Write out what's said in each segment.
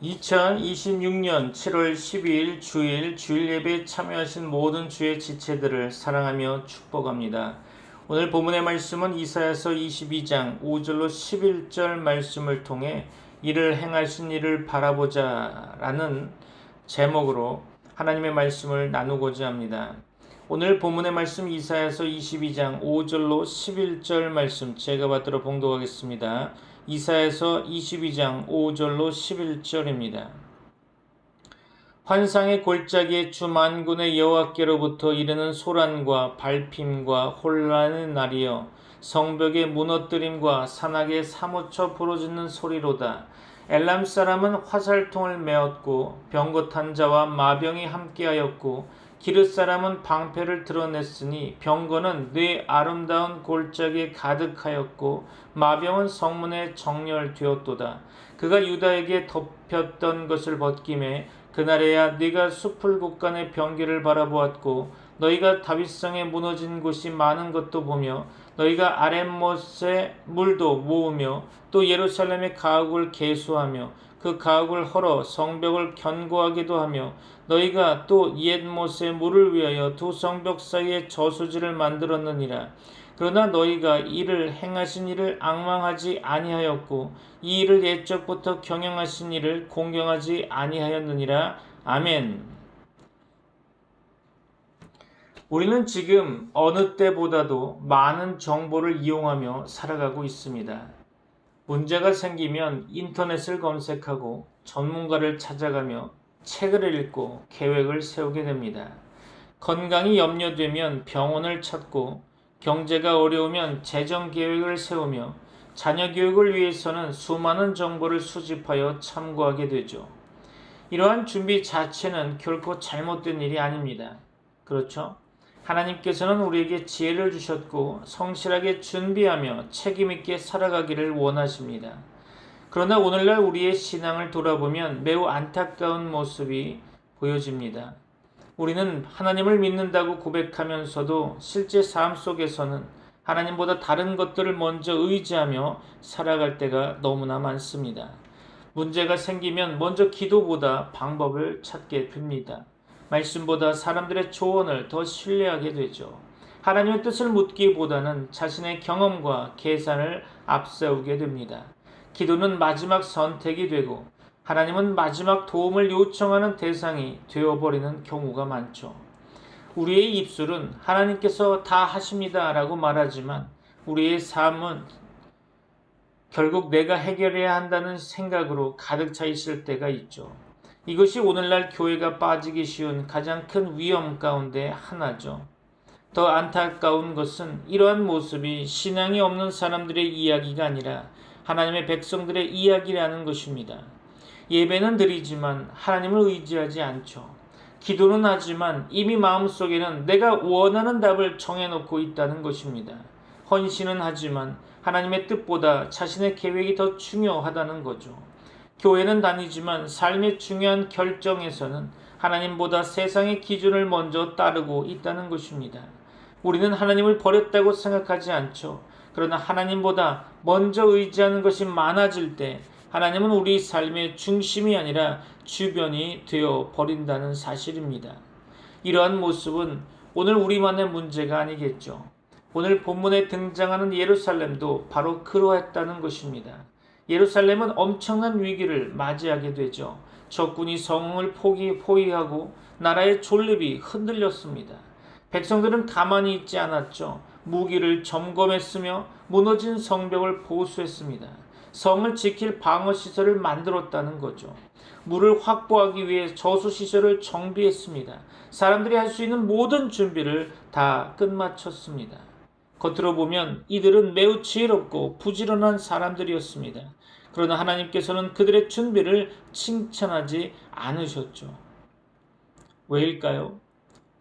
2026년 7월 12일 주일 예배에 참여하신 모든 주의 지체들을 사랑하며 축복합니다. 오늘 본문의 말씀은 이사야서 22장 5절로 11절 말씀을 통해 이를 행하신 이를 바라보자 라는 제목으로 하나님의 말씀을 나누고자 합니다. 오늘 본문의 말씀 이사야서 22장 5절로 11절 말씀 제가 받들어 봉독하겠습니다. 이사야서 22장 5절로 11절입니다. 환상의 골짜기에 주 만군의 여호와께로부터 이르는 소란과 발핌과 혼란의 날이여 성벽의 무너뜨림과 산악의 사무쳐 부르짖는 소리로다. 엘람 사람은 화살통을 메었고 병거탄 자와 마병이 함께하였고 기르 사람은 방패를 드러냈으니 병거는 네 아름다운 골짜기에 가득하였고 마병은 성문에 정렬되었도다. 그가 유다에게 덮였던 것을 벗김에 그날에야 네가 숲을 곳간의 병기를 바라보았고 너희가 다윗성에 무너진 곳이 많은 것도 보며 너희가 아랫못의 물도 모으며 또 예루살렘의 가옥을 계수하며 그 가옥을 헐어 성벽을 견고하게도 하며 너희가 또 옛못의 물을 위하여 두 성벽 사이에 저수지를 만들었느니라. 그러나 너희가 이를 행하신 이를 앙망하지 아니하였고 이 일을 옛적부터 경영하신 이를 공경하지 아니하였느니라. 아멘. 우리는 지금 어느 때보다도 많은 정보를 이용하며 살아가고 있습니다. 문제가 생기면 인터넷을 검색하고 전문가를 찾아가며 책을 읽고 계획을 세우게 됩니다. 건강이 염려되면 병원을 찾고 경제가 어려우면 재정 계획을 세우며 자녀 교육을 위해서는 수많은 정보를 수집하여 참고하게 되죠. 이러한 준비 자체는 결코 잘못된 일이 아닙니다. 그렇죠? 하나님께서는 우리에게 지혜를 주셨고 성실하게 준비하며 책임있게 살아가기를 원하십니다. 그러나 오늘날 우리의 신앙을 돌아보면 매우 안타까운 모습이 보여집니다. 우리는 하나님을 믿는다고 고백하면서도 실제 삶 속에서는 하나님보다 다른 것들을 먼저 의지하며 살아갈 때가 너무나 많습니다. 문제가 생기면 먼저 기도보다 방법을 찾게 됩니다. 말씀보다 사람들의 조언을 더 신뢰하게 되죠. 하나님의 뜻을 묻기보다는 자신의 경험과 계산을 앞세우게 됩니다. 기도는 마지막 선택이 되고 하나님은 마지막 도움을 요청하는 대상이 되어버리는 경우가 많죠. 우리의 입술은 하나님께서 다 하십니다 라고 말하지만 우리의 삶은 결국 내가 해결해야 한다는 생각으로 가득 차 있을 때가 있죠. 이것이 오늘날 교회가 빠지기 쉬운 가장 큰 위험 가운데 하나죠. 더 안타까운 것은 이러한 모습이 신앙이 없는 사람들의 이야기가 아니라 하나님의 백성들의 이야기라는 것입니다. 예배는 드리지만 하나님을 의지하지 않죠. 기도는 하지만 이미 마음속에는 내가 원하는 답을 정해놓고 있다는 것입니다. 헌신은 하지만 하나님의 뜻보다 자신의 계획이 더 중요하다는 거죠. 교회는 다니지만 삶의 중요한 결정에서는 하나님보다 세상의 기준을 먼저 따르고 있다는 것입니다. 우리는 하나님을 버렸다고 생각하지 않죠. 그러나 하나님보다 먼저 의지하는 것이 많아질 때 하나님은 우리 삶의 중심이 아니라 주변이 되어 버린다는 사실입니다. 이러한 모습은 오늘 우리만의 문제가 아니겠죠. 오늘 본문에 등장하는 예루살렘도 바로 그러했다는 것입니다. 예루살렘은 엄청난 위기를 맞이하게 되죠. 적군이 성을 포위하고 나라의 존립이 흔들렸습니다. 백성들은 가만히 있지 않았죠. 무기를 점검했으며 무너진 성벽을 보수했습니다. 성을 지킬 방어시설을 만들었다는 거죠. 물을 확보하기 위해 저수시설을 정비했습니다. 사람들이 할 수 있는 모든 준비를 다 끝마쳤습니다. 겉으로 보면 이들은 매우 지혜롭고 부지런한 사람들이었습니다. 그러나 하나님께서는 그들의 준비를 칭찬하지 않으셨죠. 왜일까요?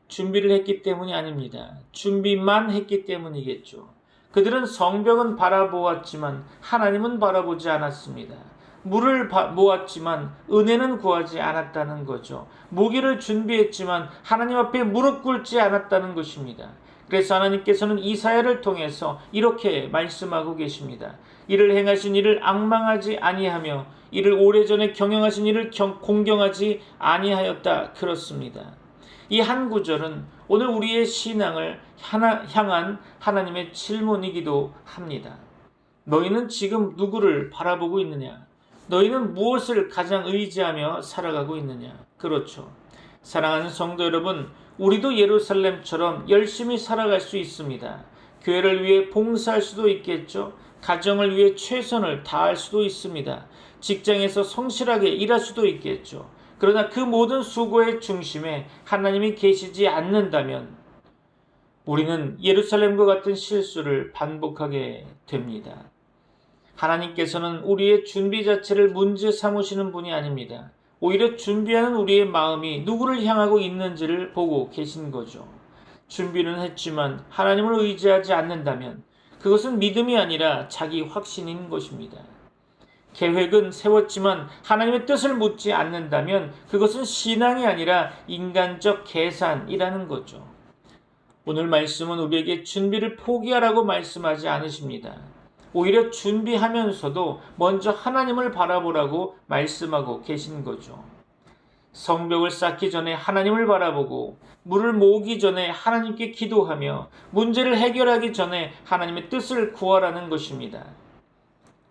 준비를 했기 때문이 아닙니다. 준비만 했기 때문이겠죠. 그들은 성벽은 바라보았지만 하나님은 바라보지 않았습니다. 물을 모았지만 은혜는 구하지 않았다는 거죠. 무기를 준비했지만 하나님 앞에 무릎 꿇지 않았다는 것입니다. 그래서 하나님께서는 이사야를 통해서 이렇게 말씀하고 계십니다. 이를 행하신 이를 앙망하지 아니하며 이를 오래전에 경영하신 이를 공경하지 아니하였다. 그렇습니다. 이 한 구절은 오늘 우리의 신앙을 향한 하나님의 질문이기도 합니다. 너희는 지금 누구를 바라보고 있느냐? 너희는 무엇을 가장 의지하며 살아가고 있느냐? 그렇죠. 사랑하는 성도 여러분, 우리도 예루살렘처럼 열심히 살아갈 수 있습니다. 교회를 위해 봉사할 수도 있겠죠. 가정을 위해 최선을 다할 수도 있습니다. 직장에서 성실하게 일할 수도 있겠죠. 그러나 그 모든 수고의 중심에 하나님이 계시지 않는다면 우리는 예루살렘과 같은 실수를 반복하게 됩니다. 하나님께서는 우리의 준비 자체를 문제 삼으시는 분이 아닙니다. 오히려 준비하는 우리의 마음이 누구를 향하고 있는지를 보고 계신 거죠. 준비는 했지만 하나님을 의지하지 않는다면 그것은 믿음이 아니라 자기 확신인 것입니다. 계획은 세웠지만 하나님의 뜻을 묻지 않는다면 그것은 신앙이 아니라 인간적 계산이라는 거죠. 오늘 말씀은 우리에게 준비를 포기하라고 말씀하지 않으십니다. 오히려 준비하면서도 먼저 하나님을 바라보라고 말씀하고 계신 거죠. 성벽을 쌓기 전에 하나님을 바라보고 물을 모으기 전에 하나님께 기도하며 문제를 해결하기 전에 하나님의 뜻을 구하라는 것입니다.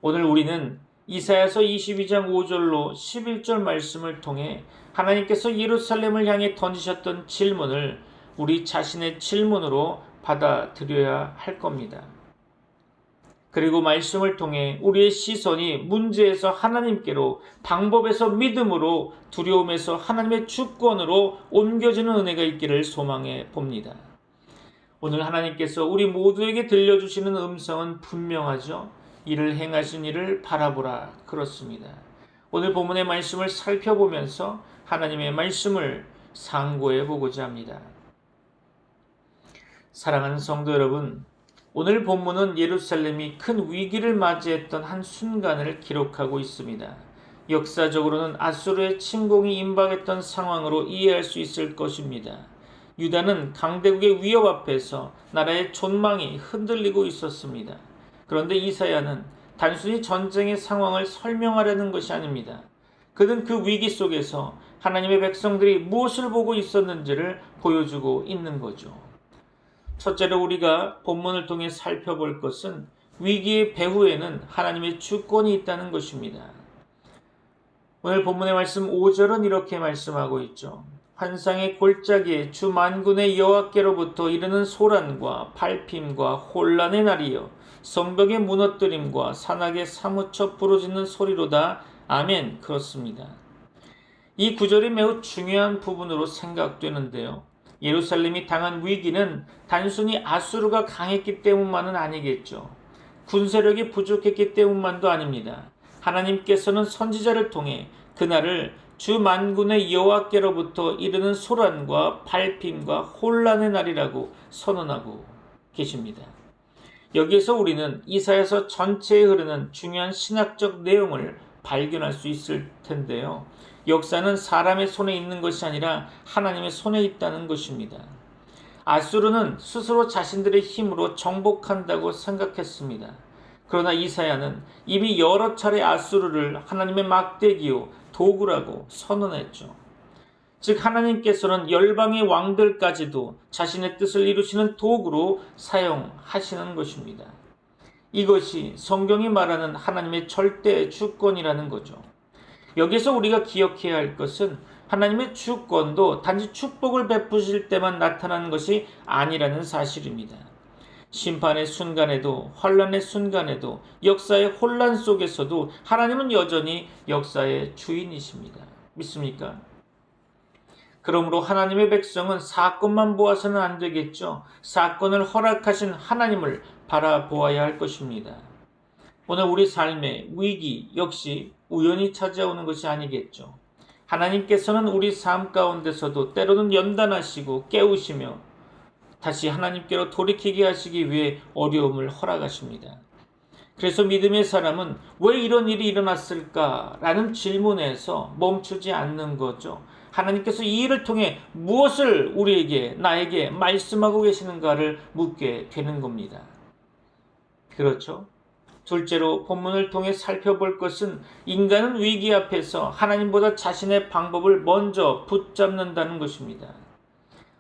오늘 우리는 이사야서 22장 5절로 11절 말씀을 통해 하나님께서 예루살렘을 향해 던지셨던 질문을 우리 자신의 질문으로 받아들여야 할 겁니다. 그리고 말씀을 통해 우리의 시선이 문제에서 하나님께로, 방법에서 믿음으로, 두려움에서 하나님의 주권으로 옮겨지는 은혜가 있기를 소망해 봅니다. 오늘 하나님께서 우리 모두에게 들려주시는 음성은 분명하죠. 이를 행하신 이를 바라보라. 그렇습니다. 오늘 본문의 말씀을 살펴보면서 하나님의 말씀을 상고해 보고자 합니다. 사랑하는 성도 여러분, 오늘 본문은 예루살렘이 큰 위기를 맞이했던 한 순간을 기록하고 있습니다. 역사적으로는 아수르의 침공이 임박했던 상황으로 이해할 수 있을 것입니다. 유다는 강대국의 위협 앞에서 나라의 존망이 흔들리고 있었습니다. 그런데 이사야는 단순히 전쟁의 상황을 설명하려는 것이 아닙니다. 그는 그 위기 속에서 하나님의 백성들이 무엇을 보고 있었는지를 보여주고 있는 거죠. 첫째로 우리가 본문을 통해 살펴볼 것은 위기의 배후에는 하나님의 주권이 있다는 것입니다. 오늘 본문의 말씀 5절은 이렇게 말씀하고 있죠. 환상의 골짜기에 주 만군의 여호와께로부터 이르는 소란과 발핌과 혼란의 날이여 성벽의 무너뜨림과 산악에 사무쳐 부르짖는 소리로다. 아멘. 그렇습니다. 이 구절이 매우 중요한 부분으로 생각되는데요. 예루살렘이 당한 위기는 단순히 아수르가 강했기 때문만은 아니겠죠. 군세력이 부족했기 때문만도 아닙니다. 하나님께서는 선지자를 통해 그날을 주 만군의 여호와께로부터 이르는 소란과 발핌과 혼란의 날이라고 선언하고 계십니다. 여기에서 우리는 이사야서 전체에 흐르는 중요한 신학적 내용을 발견할 수 있을 텐데요. 역사는 사람의 손에 있는 것이 아니라 하나님의 손에 있다는 것입니다. 아수르는 스스로 자신들의 힘으로 정복한다고 생각했습니다. 그러나 이사야는 이미 여러 차례 아수르를 하나님의 막대기요 도구라고 선언했죠. 즉 하나님께서는 열방의 왕들까지도 자신의 뜻을 이루시는 도구로 사용하시는 것입니다. 이것이 성경이 말하는 하나님의 절대 주권이라는 거죠. 여기서 우리가 기억해야 할 것은 하나님의 주권도 단지 축복을 베푸실 때만 나타나는 것이 아니라는 사실입니다. 심판의 순간에도, 환난의 순간에도, 역사의 혼란 속에서도 하나님은 여전히 역사의 주인이십니다. 믿습니까? 그러므로 하나님의 백성은 사건만 보아서는 안 되겠죠. 사건을 허락하신 하나님을 바라보아야 할 것입니다. 오늘 우리 삶의 위기 역시 우연히 찾아오는 것이 아니겠죠. 하나님께서는 우리 삶 가운데서도 때로는 연단하시고 깨우시며 다시 하나님께로 돌이키게 하시기 위해 어려움을 허락하십니다. 그래서 믿음의 사람은 왜 이런 일이 일어났을까라는 질문에서 멈추지 않는 거죠. 하나님께서 이 일을 통해 무엇을 우리에게, 나에게 말씀하고 계시는가를 묻게 되는 겁니다. 그렇죠? 둘째로 본문을 통해 살펴볼 것은 인간은 위기 앞에서 하나님보다 자신의 방법을 먼저 붙잡는다는 것입니다.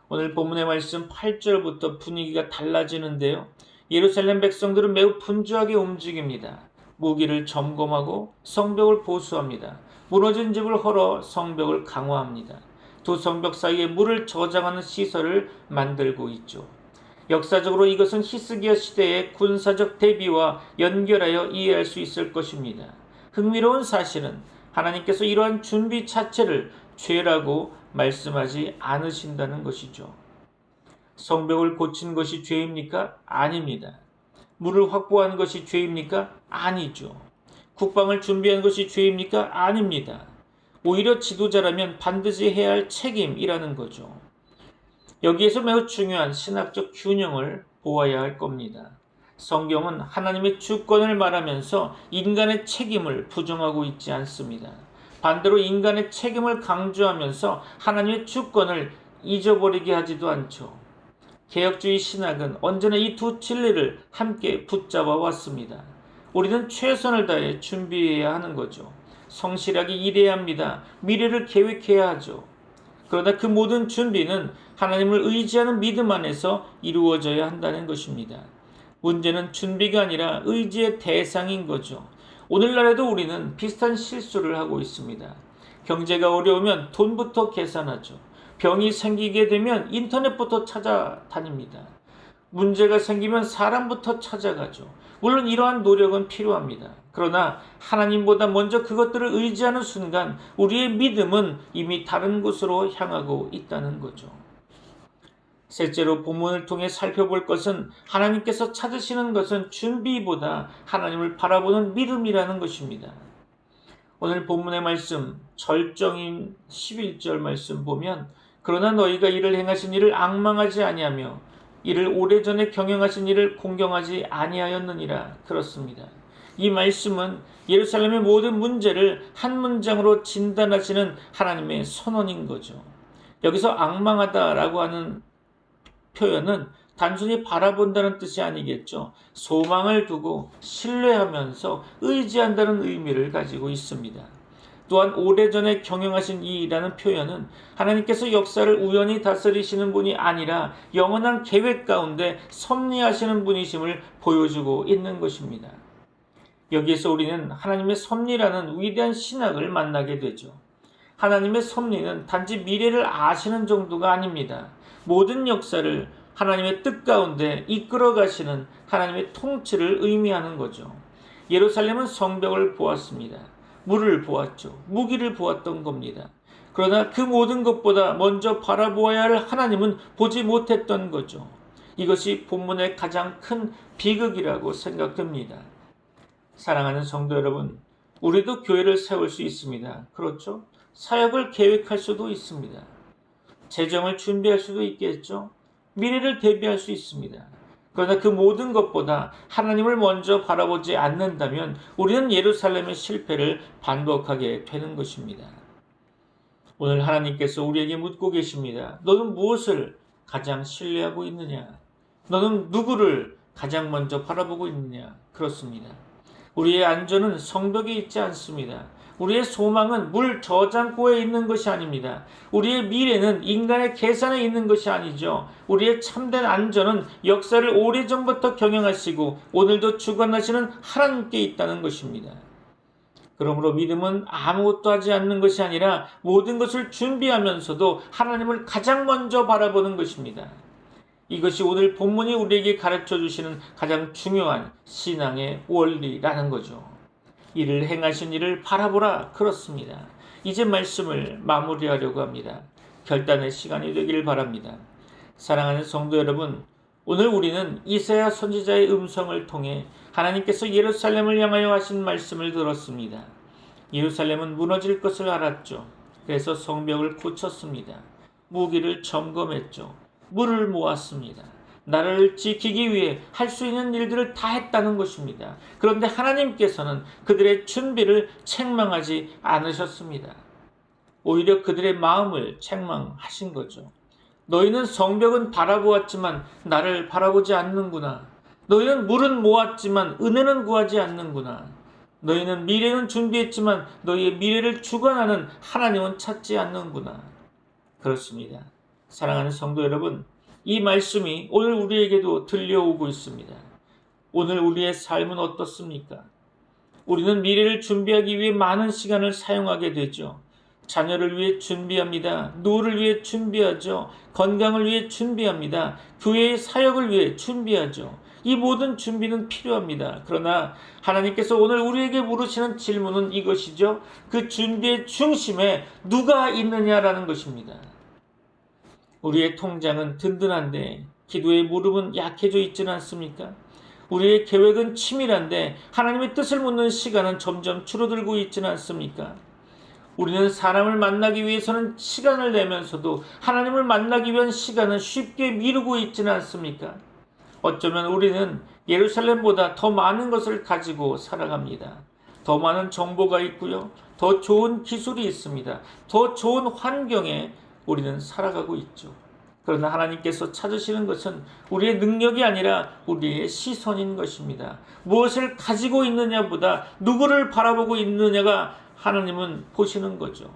오늘 본문의 말씀 8절부터 분위기가 달라지는데요. 예루살렘 백성들은 매우 분주하게 움직입니다. 무기를 점검하고 성벽을 보수합니다. 무너진 집을 헐어 성벽을 강화합니다. 두 성벽 사이에 물을 저장하는 시설을 만들고 있죠. 역사적으로 이것은 히스기야 시대의 군사적 대비와 연결하여 이해할 수 있을 것입니다. 흥미로운 사실은 하나님께서 이러한 준비 자체를 죄라고 말씀하지 않으신다는 것이죠. 성벽을 고친 것이 죄입니까? 아닙니다. 물을 확보한 것이 죄입니까? 아니죠. 국방을 준비한 것이 죄입니까? 아닙니다. 오히려 지도자라면 반드시 해야 할 책임이라는 거죠. 여기에서 매우 중요한 신학적 균형을 보아야 할 겁니다. 성경은 하나님의 주권을 말하면서 인간의 책임을 부정하고 있지 않습니다. 반대로 인간의 책임을 강조하면서 하나님의 주권을 잊어버리게 하지도 않죠. 개혁주의 신학은 언제나 이 두 진리를 함께 붙잡아 왔습니다. 우리는 최선을 다해 준비해야 하는 거죠. 성실하게 일해야 합니다. 미래를 계획해야 하죠. 그러나 그 모든 준비는 하나님을 의지하는 믿음 안에서 이루어져야 한다는 것입니다. 문제는 준비가 아니라 의지의 대상인 거죠. 오늘날에도 우리는 비슷한 실수를 하고 있습니다. 경제가 어려우면 돈부터 계산하죠. 병이 생기게 되면 인터넷부터 찾아다닙니다. 문제가 생기면 사람부터 찾아가죠. 물론 이러한 노력은 필요합니다. 그러나 하나님보다 먼저 그것들을 의지하는 순간 우리의 믿음은 이미 다른 곳으로 향하고 있다는 거죠. 셋째로 본문을 통해 살펴볼 것은 하나님께서 찾으시는 것은 준비보다 하나님을 바라보는 믿음이라는 것입니다. 오늘 본문의 말씀 절정인 11절 말씀 보면 그러나 너희가 이를 행하신 일을 앙망하지 아니하며 이를 오래전에 경영하신 일을 공경하지 아니하였느니라 그렇습니다. 이 말씀은 예루살렘의 모든 문제를 한 문장으로 진단하시는 하나님의 선언인 거죠. 여기서 앙망하다라고 하는 표현은 단순히 바라본다는 뜻이 아니겠죠. 소망을 두고 신뢰하면서 의지한다는 의미를 가지고 있습니다. 또한 오래전에 경영하신 이라는 표현은 하나님께서 역사를 우연히 다스리시는 분이 아니라 영원한 계획 가운데 섭리하시는 분이심을 보여주고 있는 것입니다. 여기에서 우리는 하나님의 섭리라는 위대한 신학을 만나게 되죠. 하나님의 섭리는 단지 미래를 아시는 정도가 아닙니다. 모든 역사를 하나님의 뜻 가운데 이끌어 가시는 하나님의 통치를 의미하는 거죠. 예루살렘은 성벽을 보았습니다. 물을 보았죠. 무기를 보았던 겁니다. 그러나 그 모든 것보다 먼저 바라보아야 할 하나님은 보지 못했던 거죠. 이것이 본문의 가장 큰 비극이라고 생각됩니다. 사랑하는 성도 여러분, 우리도 교회를 세울 수 있습니다. 그렇죠? 사역을 계획할 수도 있습니다. 재정을 준비할 수도 있겠죠? 미래를 대비할 수 있습니다. 그러나 그 모든 것보다 하나님을 먼저 바라보지 않는다면 우리는 예루살렘의 실패를 반복하게 되는 것입니다. 오늘 하나님께서 우리에게 묻고 계십니다. 너는 무엇을 가장 신뢰하고 있느냐? 너는 누구를 가장 먼저 바라보고 있느냐? 그렇습니다. 우리의 안전은 성벽에 있지 않습니다. 우리의 소망은 물 저장고에 있는 것이 아닙니다. 우리의 미래는 인간의 계산에 있는 것이 아니죠. 우리의 참된 안전은 역사를 오래전부터 경영하시고 오늘도 주관하시는 하나님께 있다는 것입니다. 그러므로 믿음은 아무것도 하지 않는 것이 아니라 모든 것을 준비하면서도 하나님을 가장 먼저 바라보는 것입니다. 이것이 오늘 본문이 우리에게 가르쳐 주시는 가장 중요한 신앙의 원리라는 거죠. 이를 행하신 이를 바라보라 그렇습니다. 이제 말씀을 마무리하려고 합니다. 결단의 시간이 되길 바랍니다. 사랑하는 성도 여러분, 오늘 우리는 이사야 선지자의 음성을 통해 하나님께서 예루살렘을 향하여 하신 말씀을 들었습니다. 예루살렘은 무너질 것을 알았죠. 그래서 성벽을 고쳤습니다. 무기를 점검했죠. 물을 모았습니다. 나라를 지키기 위해 할 수 있는 일들을 다 했다는 것입니다. 그런데 하나님께서는 그들의 준비를 책망하지 않으셨습니다. 오히려 그들의 마음을 책망하신 거죠. 너희는 성벽은 바라보았지만 나를 바라보지 않는구나. 너희는 물은 모았지만 은혜는 구하지 않는구나. 너희는 미래는 준비했지만 너희의 미래를 주관하는 하나님은 찾지 않는구나. 그렇습니다. 사랑하는 성도 여러분, 이 말씀이 오늘 우리에게도 들려오고 있습니다. 오늘 우리의 삶은 어떻습니까? 우리는 미래를 준비하기 위해 많은 시간을 사용하게 되죠. 자녀를 위해 준비합니다. 노후를 위해 준비하죠. 건강을 위해 준비합니다. 교회의 사역을 위해 준비하죠. 이 모든 준비는 필요합니다. 그러나 하나님께서 오늘 우리에게 물으시는 질문은 이것이죠. 그 준비의 중심에 누가 있느냐라는 것입니다. 우리의 통장은 든든한데 기도의 무릎은 약해져 있지는 않습니까? 우리의 계획은 치밀한데 하나님의 뜻을 묻는 시간은 점점 줄어들고 있지는 않습니까? 우리는 사람을 만나기 위해서는 시간을 내면서도 하나님을 만나기 위한 시간은 쉽게 미루고 있지는 않습니까? 어쩌면 우리는 예루살렘보다 더 많은 것을 가지고 살아갑니다. 더 많은 정보가 있고요. 더 좋은 기술이 있습니다. 더 좋은 환경에 우리는 살아가고 있죠. 그러나 하나님께서 찾으시는 것은 우리의 능력이 아니라 우리의 시선인 것입니다. 무엇을 가지고 있느냐보다 누구를 바라보고 있느냐가 하나님은 보시는 거죠.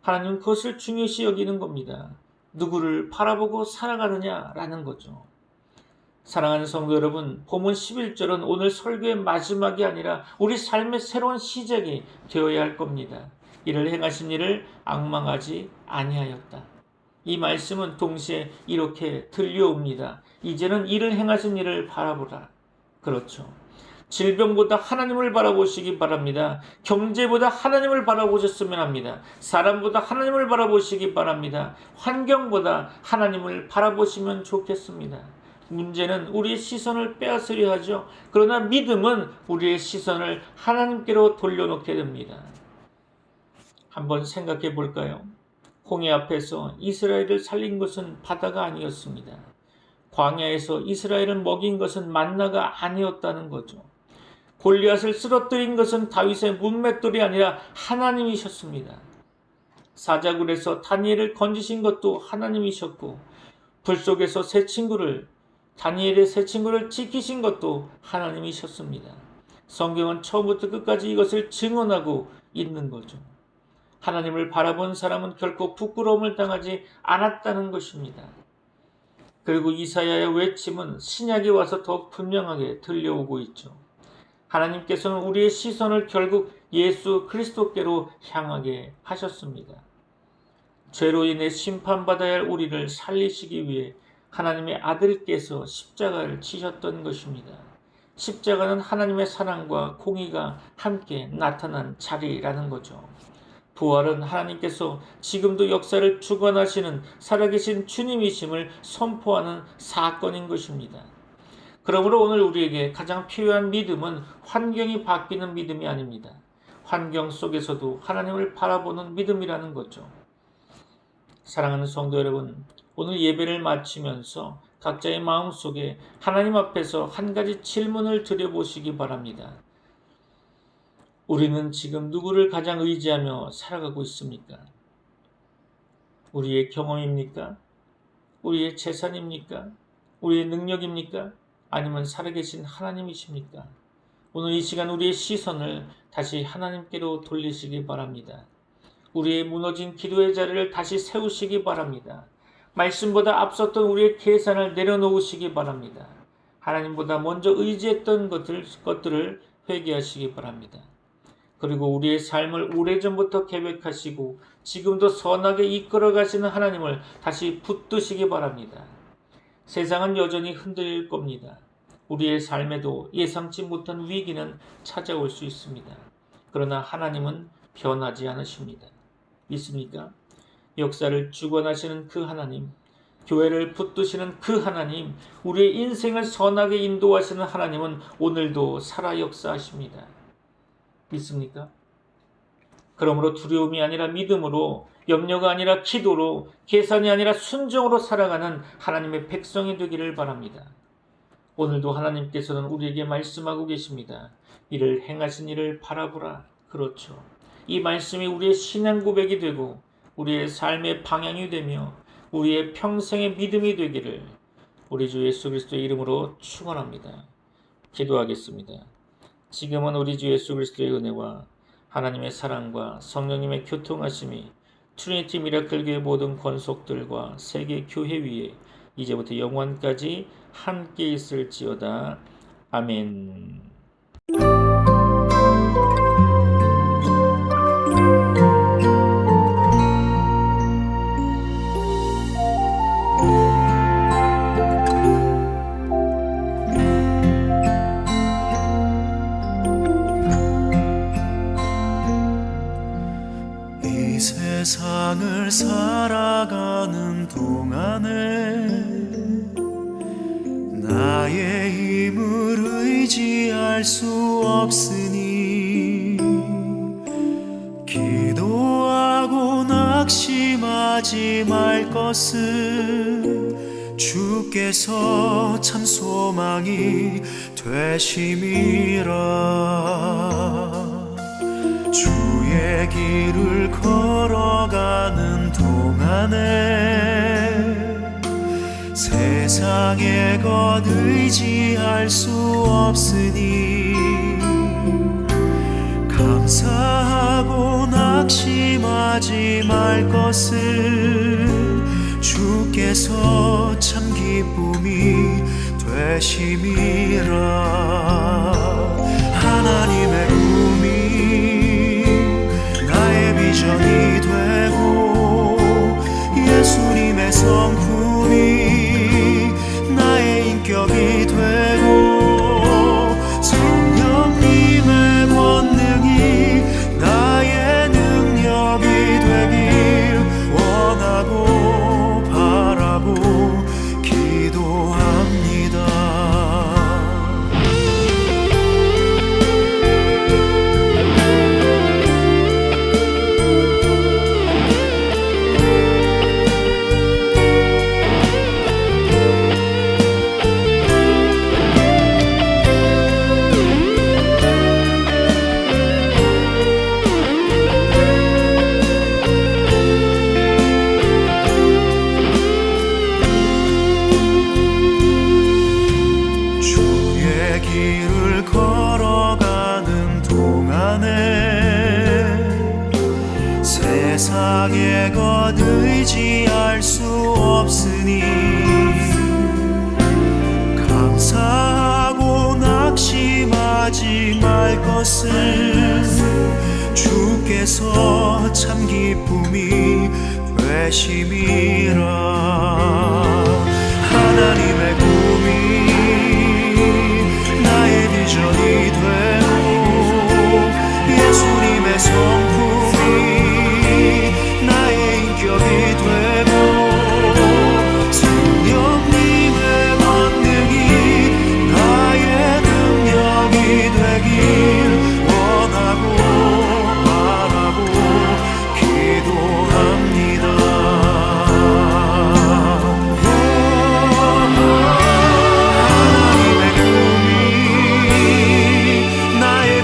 하나님은 그것을 중요시 여기는 겁니다. 누구를 바라보고 살아가느냐라는 거죠. 사랑하는 성도 여러분, 본문 11절은 오늘 설교의 마지막이 아니라 우리 삶의 새로운 시작이 되어야 할 겁니다. 이를 행하신 이를 앙망하지 아니하였다. 이 말씀은 동시에 이렇게 들려옵니다. 이제는 이를 행하신 이를 바라보라. 그렇죠. 질병보다 하나님을 바라보시기 바랍니다. 경제보다 하나님을 바라보셨으면 합니다. 사람보다 하나님을 바라보시기 바랍니다. 환경보다 하나님을 바라보시면 좋겠습니다. 문제는 우리의 시선을 빼앗으려 하죠. 그러나 믿음은 우리의 시선을 하나님께로 돌려놓게 됩니다. 한번 생각해 볼까요? 홍해 앞에서 이스라엘을 살린 것은 바다가 아니었습니다. 광야에서 이스라엘을 먹인 것은 만나가 아니었다는 거죠. 골리앗을 쓰러뜨린 것은 다윗의 문맷돌이 아니라 하나님이셨습니다. 사자굴에서 다니엘을 건지신 것도 하나님이셨고, 불 속에서 다니엘의 세 친구를 지키신 것도 하나님이셨습니다. 성경은 처음부터 끝까지 이것을 증언하고 있는 거죠. 하나님을 바라본 사람은 결코 부끄러움을 당하지 않았다는 것입니다. 그리고 이사야의 외침은 신약에 와서 더욱 분명하게 들려오고 있죠. 하나님께서는 우리의 시선을 결국 예수 그리스도께로 향하게 하셨습니다. 죄로 인해 심판받아야 할 우리를 살리시기 위해 하나님의 아들께서 십자가를 지셨던 것입니다. 십자가는 하나님의 사랑과 공의가 함께 나타난 자리라는 거죠. 부활은 하나님께서 지금도 역사를 주관하시는 살아계신 주님이심을 선포하는 사건인 것입니다. 그러므로 오늘 우리에게 가장 필요한 믿음은 환경이 바뀌는 믿음이 아닙니다. 환경 속에서도 하나님을 바라보는 믿음이라는 거죠. 사랑하는 성도 여러분, 오늘 예배를 마치면서 각자의 마음속에 하나님 앞에서 한 가지 질문을 드려보시기 바랍니다. 우리는 지금 누구를 가장 의지하며 살아가고 있습니까? 우리의 경험입니까? 우리의 재산입니까? 우리의 능력입니까? 아니면 살아계신 하나님이십니까? 오늘 이 시간 우리의 시선을 다시 하나님께로 돌리시기 바랍니다. 우리의 무너진 기도의 자리를 다시 세우시기 바랍니다. 말씀보다 앞섰던 우리의 계산을 내려놓으시기 바랍니다. 하나님보다 먼저 의지했던 것들을 회개하시기 바랍니다. 그리고 우리의 삶을 오래전부터 계획하시고 지금도 선하게 이끌어 가시는 하나님을 다시 붙드시기 바랍니다. 세상은 여전히 흔들릴 겁니다. 우리의 삶에도 예상치 못한 위기는 찾아올 수 있습니다. 그러나 하나님은 변하지 않으십니다. 믿습니까? 역사를 주관하시는 그 하나님, 교회를 붙드시는 그 하나님, 우리의 인생을 선하게 인도하시는 하나님은 오늘도 살아 역사하십니다. 믿습니까? 그러므로 두려움이 아니라 믿음으로, 염려가 아니라 기도로, 계산이 아니라 순종으로 살아가는 하나님의 백성이 되기를 바랍니다. 오늘도 하나님께서는 우리에게 말씀하고 계십니다. 이를 행하신 이를 바라보라. 그렇죠. 이 말씀이 우리의 신앙 고백이 되고 우리의 삶의 방향이 되며 우리의 평생의 믿음이 되기를 우리 주 예수 그리스도의 이름으로 축원합니다. 기도하겠습니다. 지금은 우리 주 예수 그리스도의 은혜와 하나님의 사랑과 성령님의 교통하심이 트리니티 미라클 교회 모든 권속들과 세계 교회 위에 이제부터 영원까지 함께 있을지어다. 아멘. 세상을 살아가는 동안에 나의 힘을 의지할 수 없으니 기도하고 낙심하지 말 것은 주께서 참 소망이 되심이라. 주의 길을 걸어가는 동안에 세상의 것 의지할 수 없으니 감사하고 낙심하지 말 것은 주께서 참 기쁨이 되심이라. 하나님의 꿈이 비전이 되고 예수님의 성품이 나의 인격이 되고 성령님의 권능이 나의 능력이 되길 원하고 바라고 기도합니다. 길을 걸어가는 동안에 세상의 것 의지할 수 없으니 감사하고 낙심하지 말 것은 주께서 참 기쁨이 되심이라. 하나님의 꿈이 나의 비전이 되고 예수님의 성품이 나의 인격이 되고 성령님의 권능이 나의 능력이 되길 원하고 바라고 기도합니다.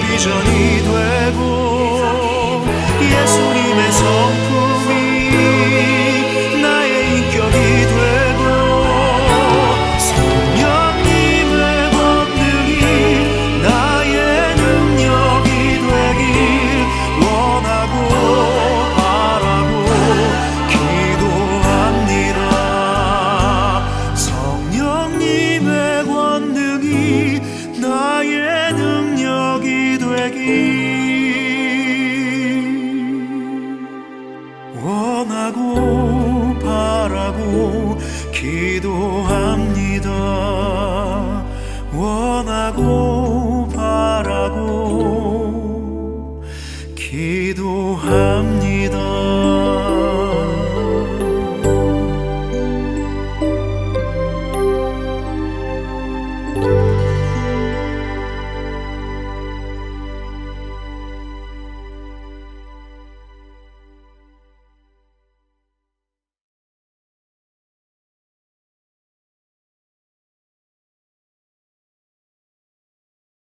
비전이 되고 예수님의 성품이 나의 인격이 되고 성령님의 권능이 나의 능력이 되길 원하고 바라고 기도합니다. 성령님의 권능이 나의 능력이 되길 원하고 바라고 기도합니다. 원하고